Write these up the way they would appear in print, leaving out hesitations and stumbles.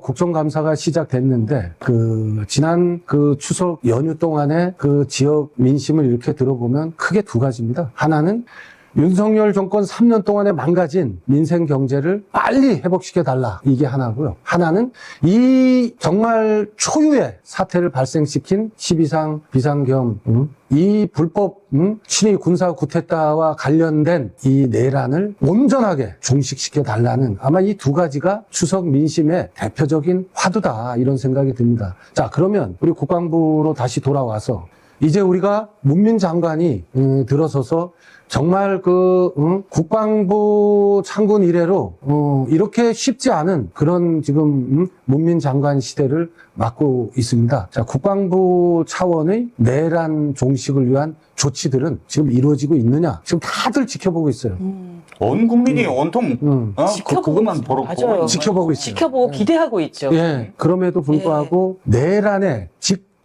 국정감사가 시작됐는데 지난 추석 연휴 동안에 지역 민심을 이렇게 들어보면 크게 두 가지입니다. 하나는 윤석열 정권 3년 동안에 망가진 민생 경제를 빨리 회복시켜달라, 이게 하나고요. 하나는 이 정말 초유의 사태를 발생시킨 12상 비상계엄, 이 불법 친위 군사 쿠데타와 관련된 이 내란을 온전하게 종식시켜달라는, 아마 이 두 가지가 추석 민심의 대표적인 화두다, 이런 생각이 듭니다. 자, 그러면 우리 국방부로 다시 돌아와서 이제 우리가 문민 장관이 들어서서 정말 국방부 창군 이래로 이렇게 쉽지 않은 그런 지금 문민 장관 시대를 맞고 있습니다. 자, 국방부 차원의 내란 종식을 위한 조치들은 지금 이루어지고 있느냐? 지금 다들 지켜보고 있어요. 온 국민이 온통 그것만 보고 지켜보고 있어요. 지켜보고 기대하고 있죠. 예. 그럼에도 불구하고 내란에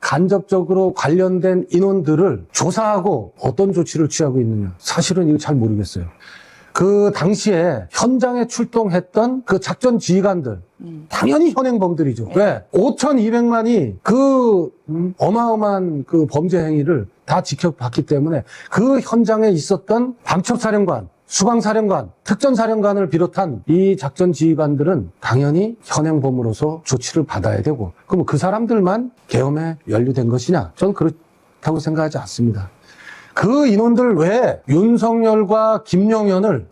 간접적으로 관련된 인원들을 조사하고 어떤 조치를 취하고 있느냐. 사실은 이거 잘 모르겠어요. 그 당시에 현장에 출동했던 그 작전 지휘관들, 당연히 현행범들이죠. 왜? 5,200만이 어마어마한 범죄 행위를 다 지켜봤기 때문에 그 현장에 있었던 방첩사령관, 수방사령관, 특전사령관을 비롯한 이 작전 지휘관들은 당연히 현행범으로서 조치를 받아야 되고, 그럼 그 사람들만 계엄에 연루된 것이냐? 저는 그렇다고 생각하지 않습니다. 그 인원들 외에 윤석열과 김용현을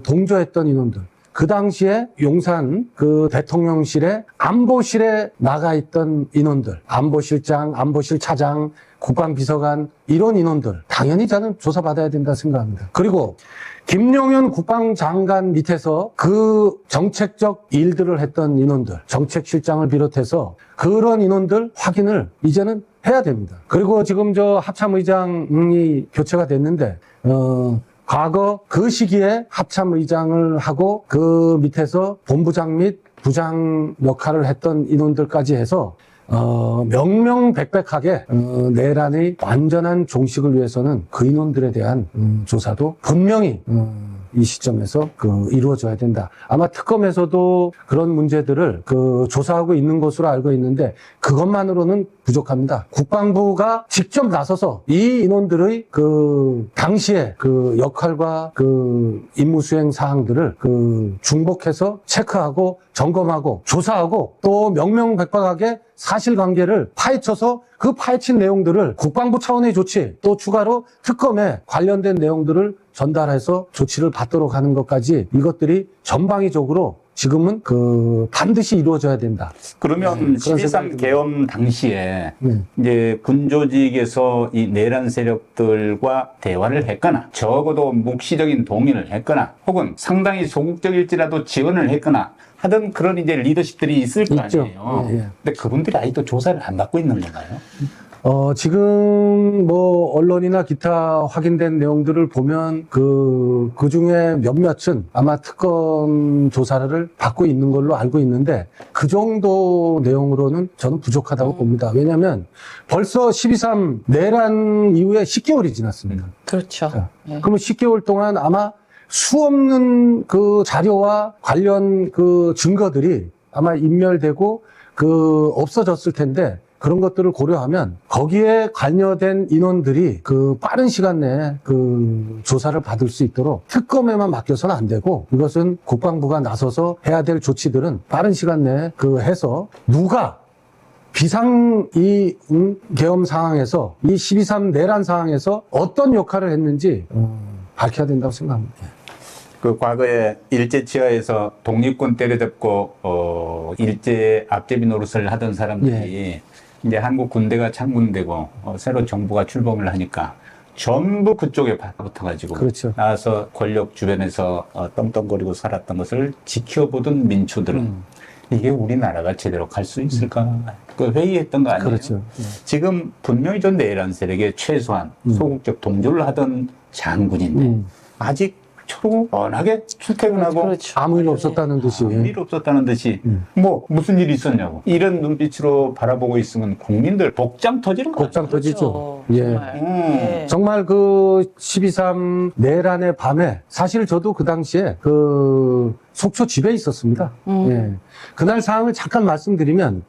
동조했던 인원들, 그 당시에 용산 대통령실에 안보실에 나가 있던 인원들, 안보실장, 안보실 차장, 국방비서관, 이런 인원들 당연히 저는 조사받아야 된다 생각합니다. 그리고 김용현 국방장관 밑에서 그 정책적 일들을 했던 인원들, 정책실장을 비롯해서 그런 인원들 확인을 이제는 해야 됩니다. 그리고 지금 합참의장이 교체가 됐는데 과거 그 시기에 합참의장을 하고 그 밑에서 본부장 및 부장 역할을 했던 인원들까지 해서 명명백백하게 내란의 완전한 종식을 위해서는 그 인원들에 대한 조사도 분명히 이 시점에서 이루어져야 된다. 아마 특검에서도 그런 문제들을 조사하고 있는 것으로 알고 있는데 그것만으로는 부족합니다. 국방부가 직접 나서서 이 인원들의 당시의 역할과 임무 수행 사항들을 중복해서 체크하고 점검하고 조사하고 또 명명백백하게 사실관계를 파헤쳐서 그 파헤친 내용들을 국방부 차원의 조치, 또 추가로 특검에 관련된 내용들을 전달해서 조치를 받도록 하는 것까지, 이것들이 전방위적으로 지금은 반드시 이루어져야 된다. 그러면 12.3 계엄 당시에 이제 군조직에서 이 내란 세력들과 대화를 했거나 적어도 묵시적인 동의를 했거나 혹은 상당히 소극적일지라도 지원을 했거나 하던 그런 이제 리더십들이 있을 거 아니에요. 예. 근데 그분들이 아직도 조사를 안 받고 있는 건가요? 지금 언론이나 기타 확인된 내용들을 보면 그 중에 몇몇은 아마 특검 조사를 받고 있는 걸로 알고 있는데 그 정도 내용으로는 저는 부족하다고 봅니다. 왜냐하면 벌써 12.3 내란 이후에 10개월이 지났습니다. 그렇죠. 자, 그러면 10개월 동안 아마 수없는 자료와 관련 증거들이 아마 인멸되고 없어졌을 텐데, 그런 것들을 고려하면 거기에 관여된 인원들이 빠른 시간 내에 조사를 받을 수 있도록 특검에만 맡겨서는 안 되고, 이것은 국방부가 나서서 해야 될 조치들은 빠른 시간 내에 해서 누가 비상 계엄 상황에서 이 12.3 내란 상황에서 어떤 역할을 했는지 밝혀야 된다고 생각합니다. 과거에 일제 치하에서 독립군 때려잡고 일제 앞제비 노릇을 하던 사람들이 이제 한국 군대가 창군되고 새로 정부가 출범을 하니까 전부 그쪽에 붙어가지고 그렇죠. 나와서 권력 주변에서 떵떵거리고 살았던 것을 지켜보던 민초들은 이게 우리나라가 제대로 갈 수 있을까? 회의했던 거 아니에요? 그렇죠. 지금 분명히 전 내란 세력에 최소한 소극적 동조를 하던 장군인데 아직 초라하게 출퇴근하고 그렇죠. 아무 일 없었다는 듯이. 아무 일 없었다는 듯이 뭐 무슨 일이 있었냐고 이런 눈빛으로 바라보고 있으면 국민들 복장 터지는 거야. 복장 터지죠. 그렇죠. 예. 정말. 예. 정말 그 12.3 내란의 밤에 사실 저도 그 당시에 그 속초 집에 있었습니다. 예. 그날 상황을 잠깐 말씀드리면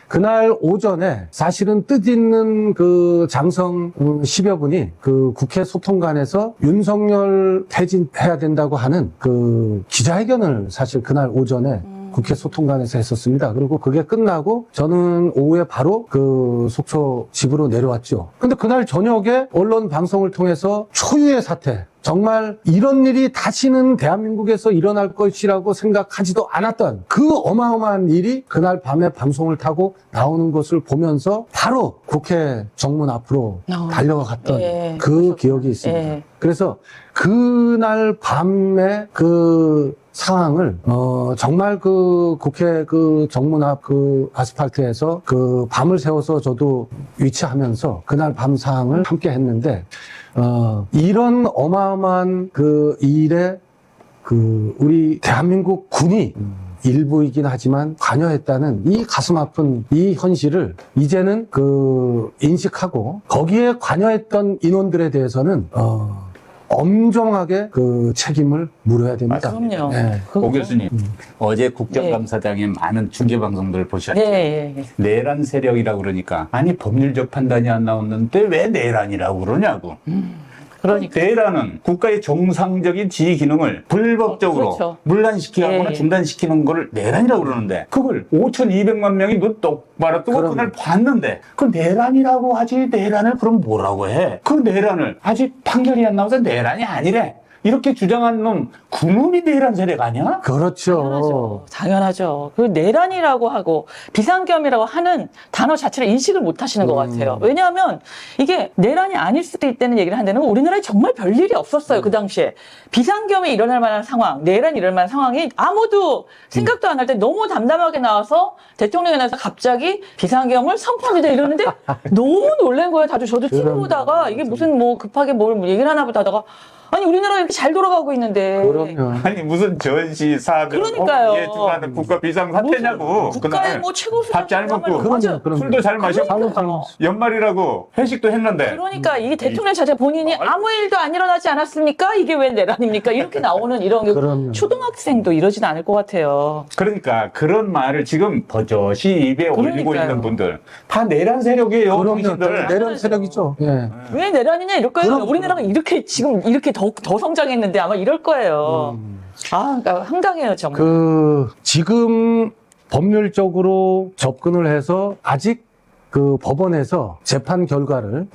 그날 오전에 사실은 뜻있는 그 장성 10여 분이 그 국회 소통관에서 윤석열 퇴진해야 된다고 하는 그 기자회견을 사실 그날 오전에 국회 소통관에서 했었습니다. 그리고 그게 끝나고 저는 오후에 바로 그 속초 집으로 내려왔죠. 근데 그날 저녁에 언론 방송을 통해서 초유의 사태, 정말 이런 일이 다시는 대한민국에서 일어날 것이라고 생각하지도 않았던 그 어마어마한 일이 그날 밤에 방송을 타고 나오는 것을 보면서 바로 국회 정문 앞으로 달려갔던 예. 그 기억이 있습니다. 예. 그래서 그날 밤에 그 상황을 정말 그 국회 그 정문 앞 그 아스팔트에서 그 밤을 새워서 저도 위치하면서 그날 밤 상황을 함께 했는데 이런 어마어마한 그 일에 그 우리 대한민국 군이 일부이긴 하지만 관여했다는 이 가슴 아픈 이 현실을 이제는 그 인식하고 거기에 관여했던 인원들에 대해서는 엄정하게 그 책임을 물어야 됩니다. 그럼요. 네. 오 교수님 어제 국정감사장의 많은 중계방송들을 보셨죠? 예, 예. 내란 세력이라고 그러니까 아니 법률적 판단이 안 나왔는데 왜 내란이라고 그러냐고. 그러니까. 내란은 국가의 정상적인 지휘 기능을 불법적으로 그렇죠. 문란시키거나 예. 중단시키는 걸 내란이라고 그러는데 그걸 5,200만 명이 눈 똑바로 뜨고 그럼. 그날 봤는데 그 내란이라고 하지 내란을 그럼 뭐라고 해? 그 내란을 아직 판결이 안 나와서 내란이 아니래. 이렇게 주장한 놈 그놈이 내란 세력 아니야? 그렇죠. 당연하죠. 당연하죠. 그 내란이라고 하고 비상계엄이라고 하는 단어 자체를 인식을 못 하시는 것 같아요. 왜냐하면 이게 내란이 아닐 수도 있다는 얘기를 한다는 건 우리나라에 정말 별일이 없었어요. 그 당시에. 비상계엄이 일어날 만한 상황, 내란이 일어날 만한 상황이 아무도 생각도 안 할 때 너무 담담하게 나와서 대통령이 나와서 갑자기 비상계엄을 선포합니다 이러는데 너무 놀란 거예요. 다들 저도 TV 보다가 이게 무슨 뭐 급하게 뭘 얘기를 하나 보다가 아니 우리나라가 이렇게 잘 돌아가고 있는데 그럼요. 아니 무슨 전시 사업을 그러니까요. 예주하는 국가 비상 사태냐고. 국가의 뭐 최고 밥 잘 먹고 맞아요. 술도 잘 마셨고 그러니까요. 연말이라고 회식도 했는데 그러니까 이 대통령 자체 본인이 아무 일도 안 일어나지 않았습니까? 이게 왜 내란입니까? 이렇게 나오는 이런 게 그럼요. 초등학생도 이러진 않을 것 같아요. 그러니까 그런 말을 지금 버젓이 입에 올리고 그러니까요. 있는 분들 다 내란 세력이에요. 그럼요. 당신들. 내란 세력이죠. 예. 왜 내란이냐 이럴 거예요. 그럼. 우리나라가 이렇게 지금 이렇게 더 성장했는데 아마 이럴 거예요. 그러니까 황당해요 정말. 그 지금 법률적으로 접근을 해서 아직 그 법원에서 재판 결과를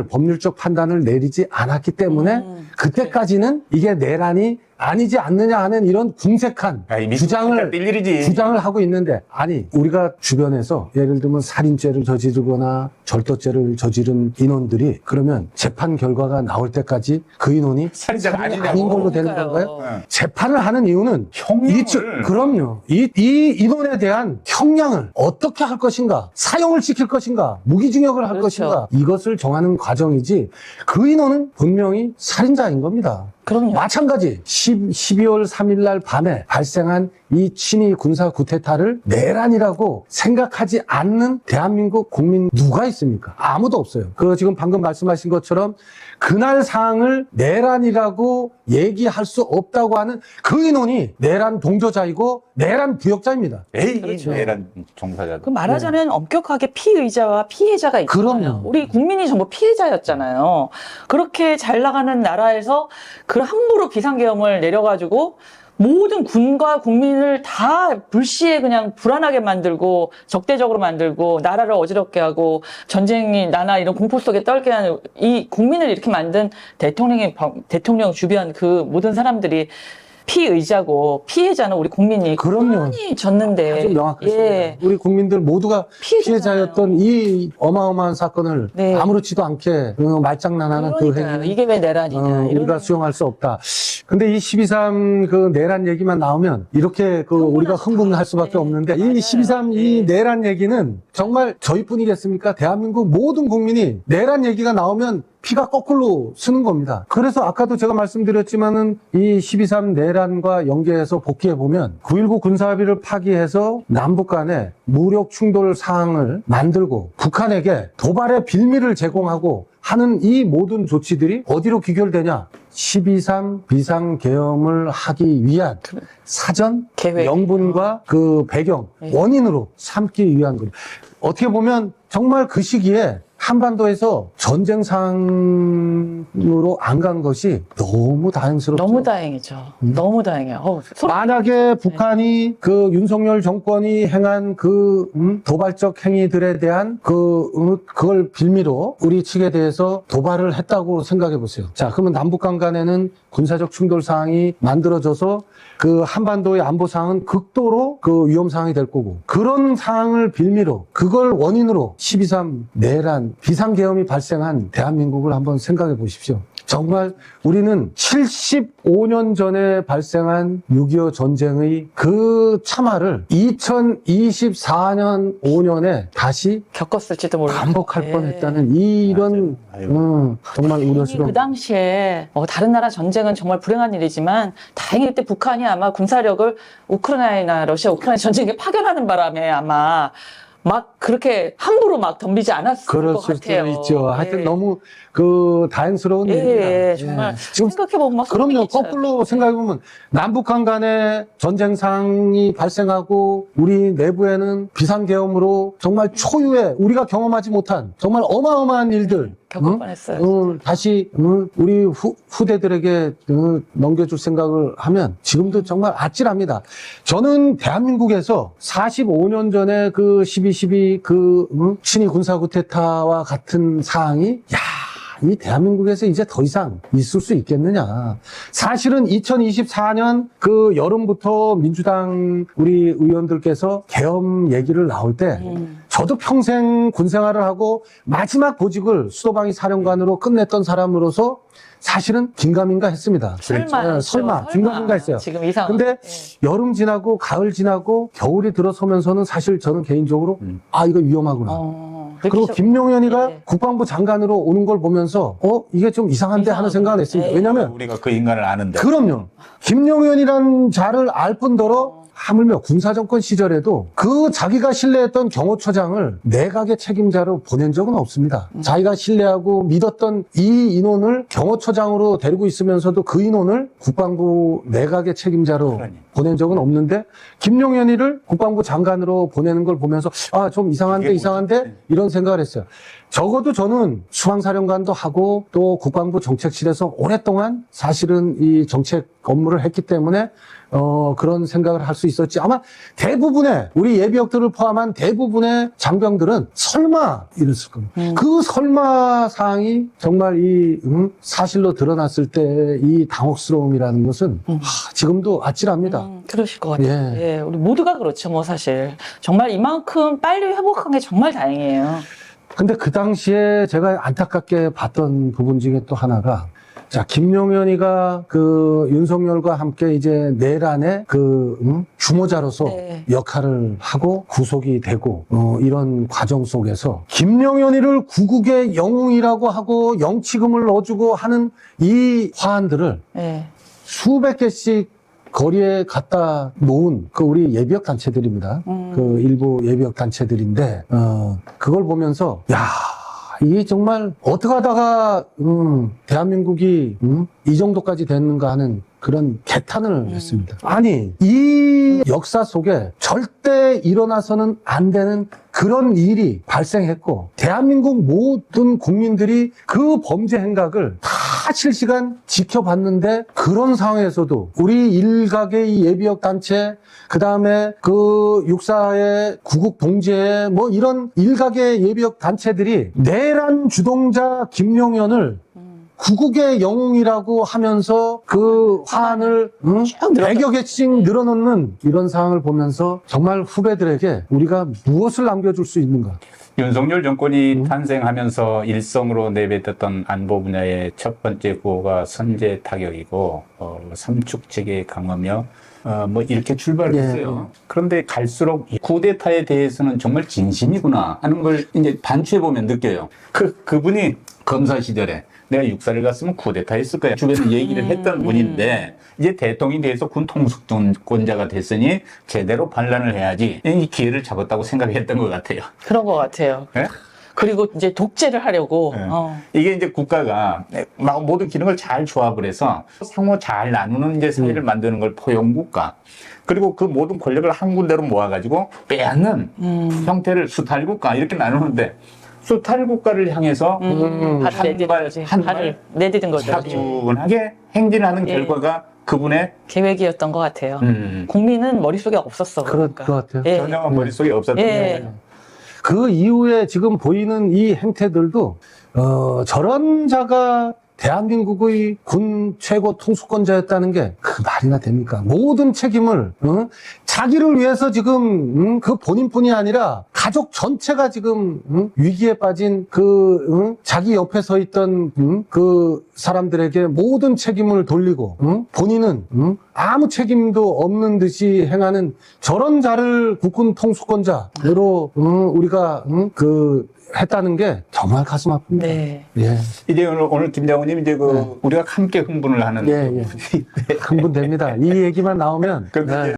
법률적 판단을 내리지 않았기 때문에 그때까지는 이게 내란이 아니지 않느냐 하는 이런 궁색한 야, 이 미친 주장을 뛸 일이지. 주장을 하고 있는데 아니 우리가 주변에서 예를 들면 살인죄를 저지르거나 절도죄를 저지른 인원들이 그러면 재판 결과가 나올 때까지 그 인원이 살인자가 살인이 아니냐고. 아닌 걸로 되는 그러니까요. 건가요? 재판을 하는 이유는 형량을. 그럼요. 이 인원에 대한 형량을 어떻게 할 것인가, 사형을 시킬 것인가, 무기징역을 할 그렇죠. 것인가 이것을 정하는 과정이지 그 인원은 분명히 살인자인 겁니다. 그럼요. 마찬가지 12월 3일 날 밤에 발생한 이 친위 군사 쿠데타를 내란이라고 생각하지 않는 대한민국 국민 누가 있습니까? 아무도 없어요. 그 지금 방금 말씀하신 것처럼 그날 상황을 내란이라고 얘기할 수 없다고 하는 그 인원이 내란 동조자이고 내란 부역자입니다. 에이 그렇죠. 내란 종사자들. 그 말하자면 엄격하게 피의자와 피해자가 있잖아요. 그럼요. 우리 국민이 전부 피해자였잖아요. 그렇게 잘 나가는 나라에서 그 함부로 비상계엄을 내려가지고 모든 군과 국민을 다 불시에 그냥 불안하게 만들고 적대적으로 만들고 나라를 어지럽게 하고 전쟁이 나나 이런 공포 속에 떨게 하는 이 국민을 이렇게 만든 대통령 주변 그 모든 사람들이 피의자고 피해자는 우리 국민이 그럼요. 많이 졌는데 아주 명확하십니다. 예. 우리 국민들 모두가 피해자잖아요. 피해자였던 이 어마어마한 사건을 네. 아무렇지도 않게 말장난하는 그 그러니까요. 행위 이게 왜 내란이냐 이런 우리가 수용할 수 없다. 근데 이 12.3 그 내란 얘기만 나오면 이렇게 그 우리가 흥분할 수밖에 네. 없는데 맞아요. 이 12.3 이 내란 얘기는 정말 저희뿐이겠습니까? 대한민국 모든 국민이 내란 얘기가 나오면 피가 거꾸로 쓰는 겁니다. 그래서 아까도 제가 말씀드렸지만은 이 12.3 내란과 연계해서 복귀해 보면 9.19 군사합의를 파기해서 남북 간에 무력 충돌 사항을 만들고 북한에게 도발의 빌미를 제공하고 하는 이 모든 조치들이 어디로 귀결되냐? 12.3 비상계엄을 하기 위한 사전 계획. 명분과 그 배경, 네. 원인으로 삼기 위한 거죠. 어떻게 보면 정말 그 시기에 한반도에서 전쟁 상황으로 안 간 것이 너무 다행스럽죠. 너무 다행이죠. 너무 다행이에요. 만약에 북한이 그 윤석열 정권이 행한 그 도발적 행위들에 대한 그걸 빌미로 우리 측에 대해서 도발을 했다고 생각해 보세요. 자, 그러면 남북 간에는 군사적 충돌 상황이 만들어져서 그 한반도의 안보 상황은 극도로 그 위험 상황이 될 거고, 그런 상황을 빌미로 그걸 원인으로 12.3 내란 비상계엄이 발생한 대한민국을 한번 생각해 보십시오. 정말 우리는 75년 전에 발생한 6.25 전쟁의 그 참화를 2024년 5년에 다시 겪었을지도 몰라요. 반복할 예. 뻔했다는 이런 정말 우려스러운. 그 당시에 다른 나라 전쟁은 정말 불행한 일이지만 다행히 그때 북한이 아마 군사력을 우크라이나 전쟁에 파견하는 바람에 아마 막 그렇게 함부로 막 덤비지 않았을 그럴 것 수도 같아요. 있죠. 하여튼 예. 너무 그 다행스러운 예, 일입니다. 예, 정말 지금 생각해보면 막 그럼요. 소름이 끼쳐요. 거꾸로 생각해보면 남북한 간에 전쟁 상황이 발생하고 우리 내부에는 비상계엄으로 정말 초유의 우리가 경험하지 못한 정말 어마어마한 일들 겪을 뻔했어요. 다시 우리 후대들에게 넘겨줄 생각을 하면 지금도 정말 아찔합니다. 저는 대한민국에서 45년 전에 그 12.12 친위 군사 쿠데타와 같은 사항이 이 대한민국에서 이제 더 이상 있을 수 있겠느냐. 사실은 2024년 그 여름부터 민주당 우리 의원들께서 계엄 얘기를 나올 때 저도 평생 군 생활을 하고 마지막 보직을 수도방위 사령관으로 끝냈던 사람으로서 사실은 긴가민가 했습니다. 설마 긴가민가 했어요. 지금 이 상황. 근데 여름 지나고 가을 지나고 겨울이 들어서면서는 사실 저는 개인적으로 이거 위험하구나. 그리고 김용현이가 예. 국방부 장관으로 오는 걸 보면서 이게 좀 이상한데 하는 생각을 했습니다. 예. 왜냐하면 우리가 그 인간을 아는데. 그럼요. 김용현이라는 자를 알 뿐더러 하물며 군사정권 시절에도 그 자기가 신뢰했던 경호처장을 내각의 책임자로 보낸 적은 없습니다. 자기가 신뢰하고 믿었던 이 인원을 경호처장으로 데리고 있으면서도 그 인원을 국방부 내각의 책임자로 보낸 적은 없는데 김용현이를 국방부 장관으로 보내는 걸 보면서 좀 이상한데 이런 생각을 했어요. 적어도 저는 수방사령관도 하고 또 국방부 정책실에서 오랫동안 사실은 이 정책 업무를 했기 때문에 그런 생각을 할 수 있었지. 아마 대부분의 우리 예비역들을 포함한 대부분의 장병들은 설마 이랬을 겁니다. 그 설마 사항이 정말 이 사실로 드러났을 때 이 당혹스러움이라는 것은 지금도 아찔합니다. 그러실 것 같아요. 예. 예, 우리 모두가 그렇죠, 뭐 사실. 정말 이만큼 빨리 회복한 게 정말 다행이에요. 근데 그 당시에 제가 안타깝게 봤던 부분 중에 또 하나가, 자, 김용현이가 그 윤석열과 함께 이제 내란의 그 주모자로서 네. 역할을 하고 구속이 되고 이런 과정 속에서 김용현이를 구국의 영웅이라고 하고 영치금을 넣어주고 하는 이 화환들을 예. 수백 개씩 거리에 갖다 놓은 그 우리 예비역 단체들입니다. 그 일부 예비역 단체들인데 그걸 보면서 이게 정말 어떻게 하다가 대한민국이 이 정도까지 됐는가 하는 그런 개탄을 했습니다. 아니, 이 역사 속에 절대 일어나서는 안 되는 그런 일이 발생했고 대한민국 모든 국민들이 그 범죄 행각을 다 실시간 지켜봤는데 그런 상황에서도 우리 일각의 예비역 단체, 그 다음에 그 육사의 구국 동지회 뭐 이런 일각의 예비역 단체들이 내란 주동자 김용현을 구국의 영웅이라고 하면서 그 화환을 100여 개씩 늘어놓는 이런 상황을 보면서 정말 후배들에게 우리가 무엇을 남겨줄 수 있는가. 윤석열 정권이 탄생하면서 일성으로 내뱉었던 안보 분야의 첫 번째 구호가 선제 타격이고 삼축체계 강화며 뭐 이렇게 출발을 했어요. 그런데 갈수록 쿠데타에 대해서는 정말 진심이구나 하는 걸 이제 반추해 보면 느껴요. 그분이 검사 시절에 내가 육사를 갔으면 쿠데타 했을 거야. 주변에 얘기를 했던 분인데 이제 대통령이 돼서 군 통수권자가 됐으니 제대로 반란을 해야지. 이 기회를 잡았다고 생각했던 것 같아요. 그런 것 같아요. 네? 그리고 이제 독재를 하려고. 네. 이게 이제 국가가 막 모든 기능을 잘 조합을 해서 상호 잘 나누는 이제 사회를 만드는 걸 포용국가. 그리고 그 모든 권력을 한 군데로 모아가지고 빼앗는 형태를 수탈국가 이렇게 나누는데 수탈국가를 향해서 발을 내디딘 거죠. 차분하게 행진하는 예. 결과가 그분의 계획이었던 것 같아요. 국민은 머릿속에 없었어. 그럴 그러니까. 것 같아요. 예. 전혀 머릿속에 없었던 예. 거예요. 그 이후에 지금 보이는 이 행태들도 저런 자가 대한민국의 군 최고 통수권자였다는 게 그 말이나 됩니까? 모든 책임을 자기를 위해서 지금 그 본인뿐이 아니라 가족 전체가 지금 위기에 빠진 그 자기 옆에 서 있던 그 사람들에게 모든 책임을 돌리고 본인은 아무 책임도 없는 듯이 행하는 저런 자를 국군 통수권자로 우리가 그 했다는 게 정말 가슴 아픕니다. 네. 예. 이제 오늘 김장훈님 이제 우리가 함께 흥분을 하는 예, 예. 흥분됩니다. 이 얘기만 나오면. 근데 네.